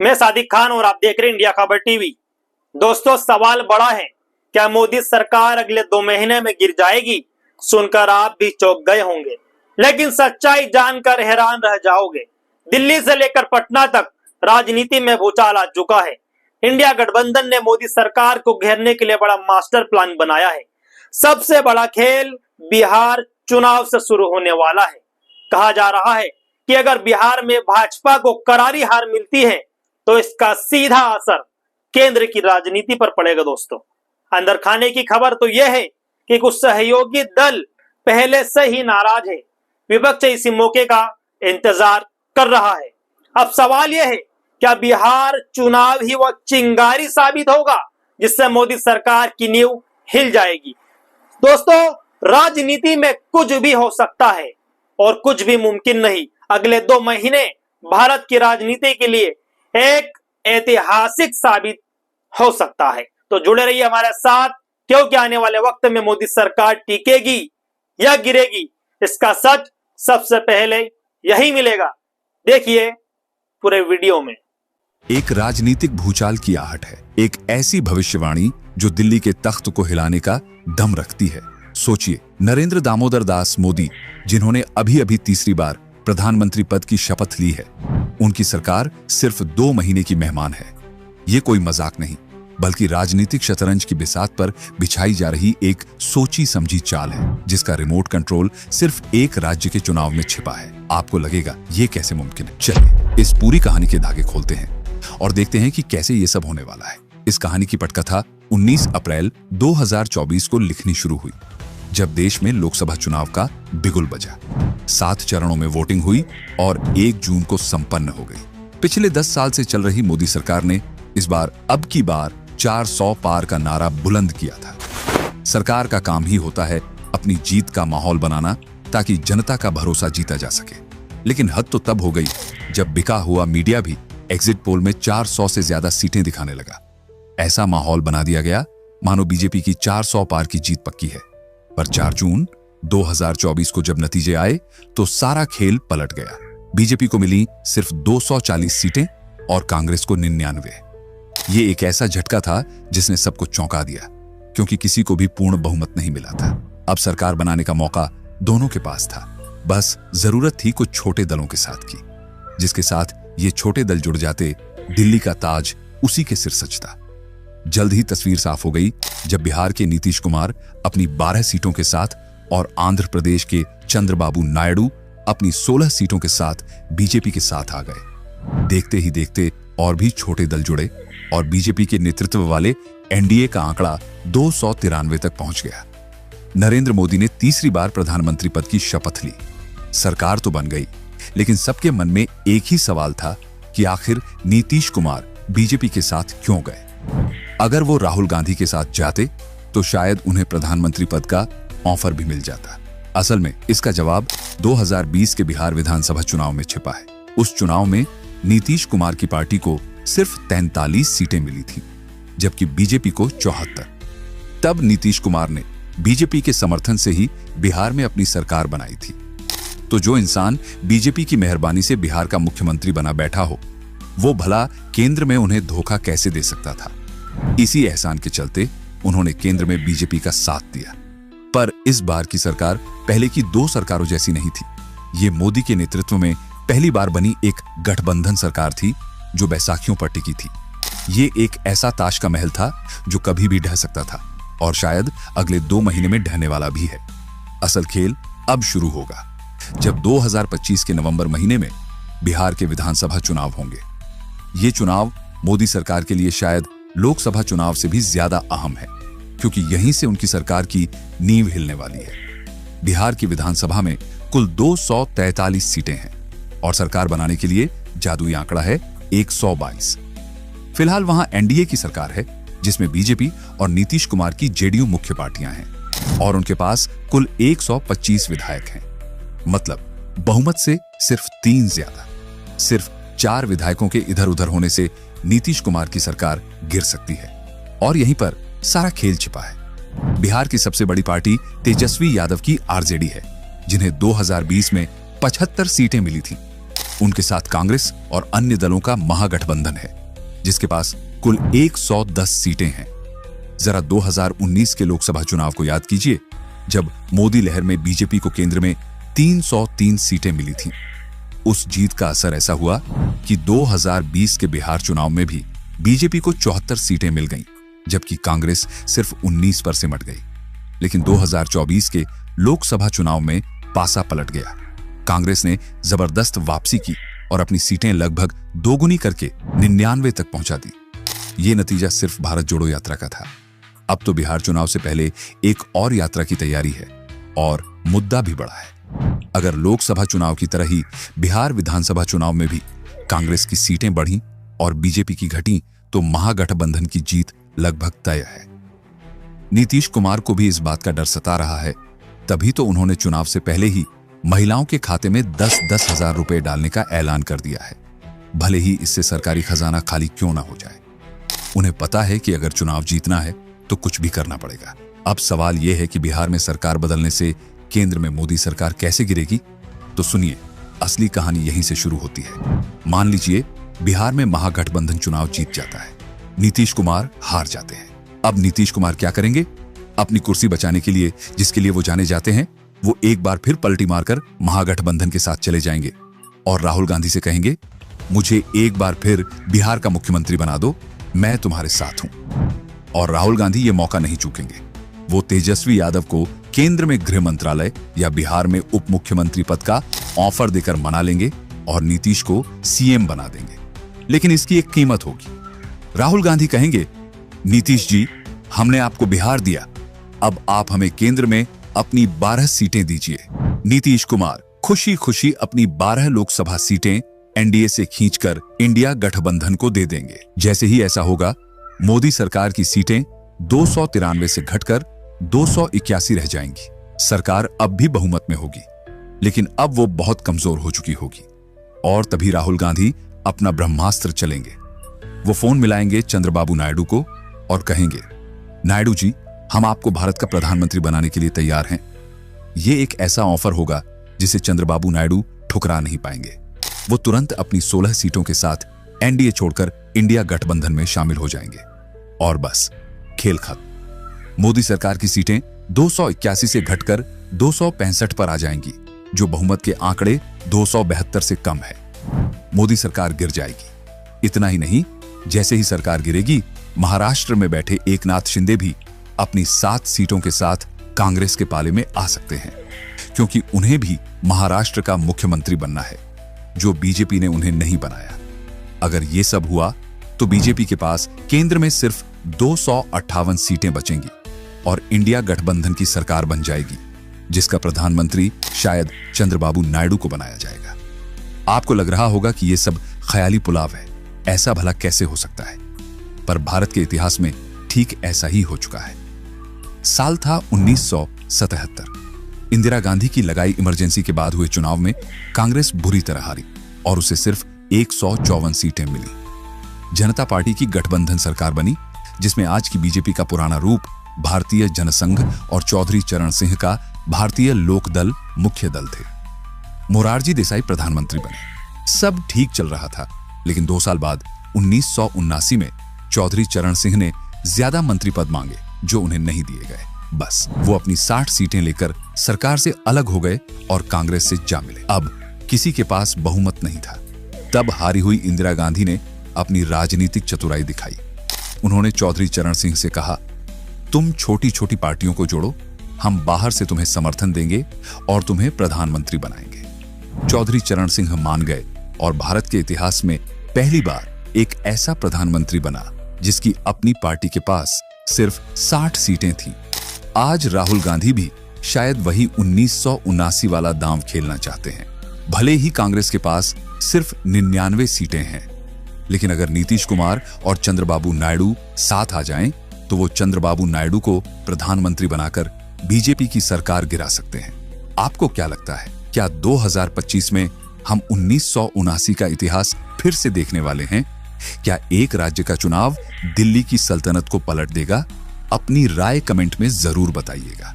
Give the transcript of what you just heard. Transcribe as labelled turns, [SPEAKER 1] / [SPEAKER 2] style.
[SPEAKER 1] मैं सादिक खान और आप देख रहे हैं इंडिया खबर टीवी। दोस्तों, सवाल बड़ा है, क्या मोदी सरकार अगले 2 महीने में गिर जाएगी? सुनकर आप भी चौंक गए होंगे, लेकिन सच्चाई जानकर हैरान रह जाओगे। दिल्ली से लेकर पटना तक राजनीति में भूचाल आ चुका है। इंडिया गठबंधन ने मोदी सरकार को घेरने के लिए बड़ा मास्टर प्लान बनाया है। सबसे बड़ा खेल बिहार चुनाव से शुरू होने वाला है। कहा जा रहा है कि अगर बिहार में भाजपा को करारी हार मिलती है तो इसका सीधा असर केंद्र की राजनीति पर पड़ेगा। दोस्तों, अंदर खाने की खबर तो यह है कि कुछ सहयोगी दल पहले से ही नाराज है। विपक्ष इसी मौके का इंतजार कर रहा है। अब सवाल यह है, क्या बिहार चुनाव ही वह चिंगारी साबित होगा जिससे मोदी सरकार की नींव हिल जाएगी? दोस्तों, राजनीति में कुछ भी हो सकता है और कुछ भी मुमकिन नहीं। अगले 2 महीने भारत की राजनीति के लिए एक ऐतिहासिक साबित हो सकता है। तो जुड़े रहिए हमारे साथ, क्योंकि आने वाले वक्त में मोदी सरकार टिकेगी या गिरेगी, इसका सच सबसे पहले यही मिलेगा। देखिए पूरे वीडियो में।
[SPEAKER 2] एक राजनीतिक भूचाल की आहट है, एक ऐसी भविष्यवाणी जो दिल्ली के तख्त को हिलाने का दम रखती है। सोचिए, नरेंद्र दामोदर दास मोदी, जिन्होंने अभी अभी तीसरी बार प्रधानमंत्री पद की शपथ ली है, उनकी सरकार सिर्फ 2 महीने की मेहमान है। ये कोई मजाक नहीं, बल्कि राजनीतिक शतरंज की बिसात पर बिछाई जा रही एक सोची समझी चाल है, जिसका रिमोट कंट्रोल सिर्फ एक राज्य के चुनाव में छिपा है। आपको लगेगा ये कैसे मुमकिन है? चलिए इस पूरी कहानी के धागे खोलते हैं और देखते हैं कि कैसे ये सब होने वाला है। इस कहानी की पटकथा 19 अप्रैल 2024 को लिखनी शुरू हुई, जब देश में लोकसभा चुनाव का बिगुल बजा। 7 चरणों में वोटिंग हुई और 1 जून को संपन्न हो गई। पिछले 10 साल से चल रही मोदी सरकार ने इस बार अब की बार 400 पार का नारा बुलंद किया था। सरकार का काम ही होता है अपनी जीत का माहौल बनाना, ताकि जनता का भरोसा जीता जा सके। लेकिन हद तो तब हो गई जब बिका हुआ मीडिया भी एग्जिट पोल में 400 से ज्यादा सीटें दिखाने लगा। ऐसा माहौल बना दिया गया मानो बीजेपी की 400 पार की जीत पक्की है। पर 4 जून 2024 को जब नतीजे आए तो सारा खेल पलट गया। बीजेपी को मिली सिर्फ 240 सीटें और कांग्रेस को 99। ये एक ऐसा झटका था जिसने सबको चौंका दिया, क्योंकि किसी को भी पूर्ण बहुमत नहीं मिला था। अब सरकार बनाने का मौका दोनों के पास था, बस जरूरत थी कुछ छोटे दलों के साथ की, जिसके साथ ये छोटे दल जुड़ जाते दिल्ली का ताज उसी के सिर सजता। जल्द ही तस्वीर साफ हो गई जब बिहार के नीतीश कुमार अपनी 12 सीटों के साथ और आंध्र प्रदेश के चंद्रबाबू नायडू अपनी 16 सीटों के साथ बीजेपी के साथ आ गए। देखते ही देखते और भी छोटे दल जुड़े और बीजेपी के नेतृत्व वाले एनडीए का आंकड़ा 293 तक पहुंच गया। नरेंद्र मोदी ने तीसरी बार प्रधानमंत्री पद की शपथ ली। सरकार तो बन गई, लेकिन सबके मन में एक ही सवाल था कि आखिर नीतीश कुमार बीजेपी के साथ क्यों गए? अगर वो राहुल गांधी के साथ जाते तो शायद उन्हें प्रधानमंत्री पद का ऑफर भी मिल जाता। असल में इसका जवाब 2020 के बिहार विधानसभा चुनाव में छिपा है। उस चुनाव में नीतीश कुमार की पार्टी को सिर्फ 43 सीटें मिली थी, जबकि बीजेपी को 74। तब नीतीश कुमार ने बीजेपी के समर्थन से ही बिहार में अपनी सरकार बनाई थी। तो जो इंसान बीजेपी की मेहरबानी से बिहार का मुख्यमंत्री बना बैठा हो, वो भला केंद्र में उन्हें धोखा कैसे दे सकता था? इसी एहसान के चलते उन्होंने केंद्र में बीजेपी का साथ दिया। पर इस बार की सरकार पहले की 2 सरकारों जैसी नहीं थी। ये मोदी के नेतृत्व में पहली बार बनी एक गठबंधन सरकार थी जो बैसाखियों पर टिकी थी। ये एक ऐसा ताश का महल था जो कभी भी ढह सकता था और शायद अगले 2 महीने में ढहने वाला भी है। असल खेल अब शुरू होगा, जब 2025 के नवंबर महीने में बिहार के विधानसभा चुनाव होंगे। ये चुनाव मोदी सरकार के लिए शायद लोकसभा चुनाव से भी ज्यादा अहम है, क्योंकि यहीं से उनकी सरकार की नींव हिलने वाली है। बिहार की विधानसभा में कुल 243 सीटें हैं और सरकार बनाने के लिए जादुई आंकड़ा है 122। फिलहाल वहां एनडीए की सरकार है, जिसमें बीजेपी और नीतीश कुमार की जेडीयू मुख्य पार्टियां हैं और उनके पास कुल 125 विधायक हैं। मतलब बहुमत से सिर्फ 3 ज्यादा। सिर्फ 4 विधायकों के इधर उधर होने से नीतीश कुमार की सरकार गिर सकती है और यहीं पर सारा खेल छिपा है। बिहार की सबसे बड़ी पार्टी तेजस्वी यादव की आरजेडी है, जिन्हें 2020 में 75 सीटें मिली थी। उनके साथ कांग्रेस और अन्य दलों का महागठबंधन है, जिसके पास कुल 110 सीटें हैं। जरा 2019 के लोकसभा चुनाव को याद कीजिए, जब मोदी लहर में बीजेपी को केंद्र में 303 सीटें मिली थीं। उस जीत का असर ऐसा हुआ कि 2020 के बिहार चुनाव में भी बीजेपी को 74 सीटें मिल गईं, जबकि कांग्रेस सिर्फ 19 पर सिमट गई। लेकिन 2024 के लोकसभा चुनाव में पासा पलट गया। कांग्रेस ने जबरदस्त वापसी की और अपनी सीटें लगभग दोगुनी करके 99 तक पहुंचा दी। ये नतीजा सिर्फ भारत जोड़ो यात्रा का था। अब तो बिहार चुनाव से पहले एक और यात्रा की तैयारी है और मुद्दा भी बड़ा है। अगर लोकसभा चुनाव की तरह ही बिहार विधानसभा चुनाव में भी कांग्रेस की सीटें बढ़ी और बीजेपी की घटी, तो महागठबंधन की जीत लगभग तय है। नीतीश कुमार को भी इस बात का डर सता रहा है, तभी तो उन्होंने चुनाव से पहले ही महिलाओं के खाते में 10-10 हजार रुपए डालने का ऐलान कर दिया है, भले ही इससे सरकारी खजाना खाली क्यों ना हो जाए। उन्हें पता है कि अगर चुनाव जीतना है तो कुछ भी करना पड़ेगा। अब सवाल यह है कि बिहार में सरकार बदलने से केंद्र में मोदी सरकार कैसे गिरेगी? तो सुनिए, असली कहानी यहीं से शुरू होती है। मान लीजिए बिहार में महागठबंधन चुनाव जीत जाता है, नीतीश कुमार हार जाते हैं। अब नीतीश कुमार क्या करेंगे? अपनी कुर्सी बचाने के लिए, जिसके लिए वो जाने जाते हैं, वो एक बार फिर पलटी मारकर महागठबंधन के साथ चले जाएंगे और राहुल गांधी से कहेंगे, मुझे एक बार फिर बिहार का मुख्यमंत्री बना दो, मैं तुम्हारे साथ हूं। और राहुल गांधी ये मौका नहीं चूकेंगे। वो तेजस्वी यादव को केंद्र में गृह मंत्रालय या बिहार में उप मुख्यमंत्री पद का ऑफर देकर मना लेंगे और नीतीश को सीएम बना देंगे। लेकिन इसकी एक कीमत होगी। राहुल गांधी कहेंगे, नीतीश जी, हमने आपको बिहार दिया, अब आप हमें केंद्र में अपनी 12 सीटें दीजिए। नीतीश कुमार खुशी खुशी अपनी 12 लोकसभा सीटें एनडीए से खींचकर इंडिया गठबंधन को दे देंगे। जैसे ही ऐसा होगा, मोदी सरकार की सीटें 293 से घटकर 281 रह जाएंगी। सरकार अब भी बहुमत में होगी, लेकिन अब वो बहुत कमजोर हो चुकी होगी। और तभी राहुल गांधी अपना ब्रह्मास्त्र चलेंगे। वो फोन मिलाएंगे चंद्रबाबू नायडू को और कहेंगे, नायडू जी, हम आपको भारत का प्रधानमंत्री बनाने के लिए तैयार हैं। ये एक ऐसा ऑफर होगा जिसे चंद्रबाबू नायडू ठुकरा नहीं पाएंगे। वो तुरंत अपनी 16 सीटों के साथ एनडीए छोड़कर इंडिया गठबंधन में शामिल हो जाएंगे और बस खेल खत्म। मोदी सरकार की सीटें 281 से घटकर 265 पर आ जाएंगी, जो बहुमत के आंकड़े 272 से कम है। मोदी सरकार गिर जाएगी। इतना ही नहीं, जैसे ही सरकार गिरेगी, महाराष्ट्र में बैठे एकनाथ शिंदे भी अपनी 7 सीटों के साथ कांग्रेस के पाले में आ सकते हैं, क्योंकि उन्हें भी महाराष्ट्र का मुख्यमंत्री बनना है, जो बीजेपी ने उन्हें नहीं बनाया। अगर ये सब हुआ तो बीजेपी के पास केंद्र में सिर्फ 258 सीटें बचेंगी और इंडिया गठबंधन की सरकार बन जाएगी, जिसका प्रधानमंत्री शायद चंद्रबाबू नायडू को बनाया जाएगा। आपको लग रहा होगा कि यह सब ख्याली पुलाव है, ऐसा भला कैसे हो सकता है? पर भारत के इतिहास में ठीक ऐसा ही हो चुका है। साल था 1977। इंदिरा गांधी की लगाई इमरजेंसी के बाद हुए चुनाव में कांग्रेस बुरी तरह हारी और उसे सिर्फ 154 सीटें मिली। जनता पार्टी की गठबंधन सरकार बनी, जिसमें आज की बीजेपी का पुराना रूप भारतीय जनसंघ और चौधरी चरण सिंह का भारतीय लोकदल मुख्य दल थे। मोरारजी देसाई प्रधानमंत्री बने। सब ठीक चल रहा था, लेकिन 2 साल बाद 1979 में चौधरी चरण सिंह ने ज्यादा मंत्री पद मांगे, जो उन्हें नहीं दिए गए। बस वो अपनी 60 सीटें लेकर सरकार से अलग हो गए और कांग्रेस से जा मिले। अब किसी के पास बहुमत नहीं था। तब हारी हुई इंदिरा गांधी ने अपनी राजनीतिक चतुराई दिखाई। उन्होंने चौधरी चरण सिंह से कहा, तुम छोटी छोटी पार्टियों को जोड़ो, हम बाहर से तुम्हें समर्थन देंगे और तुम्हें प्रधानमंत्री बनाएंगे। चौधरी चरण सिंह मान गए और भारत के इतिहास में पहली बार एक ऐसा प्रधानमंत्री बना जिसकी अपनी पार्टी के पास सिर्फ 60 सीटें थीं। आज राहुल गांधी भी शायद वही 1979 वाला दांव खेलना चाहते हैं। भले ही कांग्रेस के पास सिर्फ 99 सीटें हैं, लेकिन अगर नीतीश कुमार और चंद्रबाबू नायडू साथ आ जाएं, तो वो चंद्रबाबू नायडू को प्रधानमंत्री बनाकर बीजेपी की सरकार गिरा सकते हैं। आपको क्या लगता है, क्या 2025 में हम 1979 का इतिहास फिर से देखने वाले हैं? क्या एक राज्य का चुनाव दिल्ली की सल्तनत को पलट देगा? अपनी राय कमेंट में जरूर बताइएगा।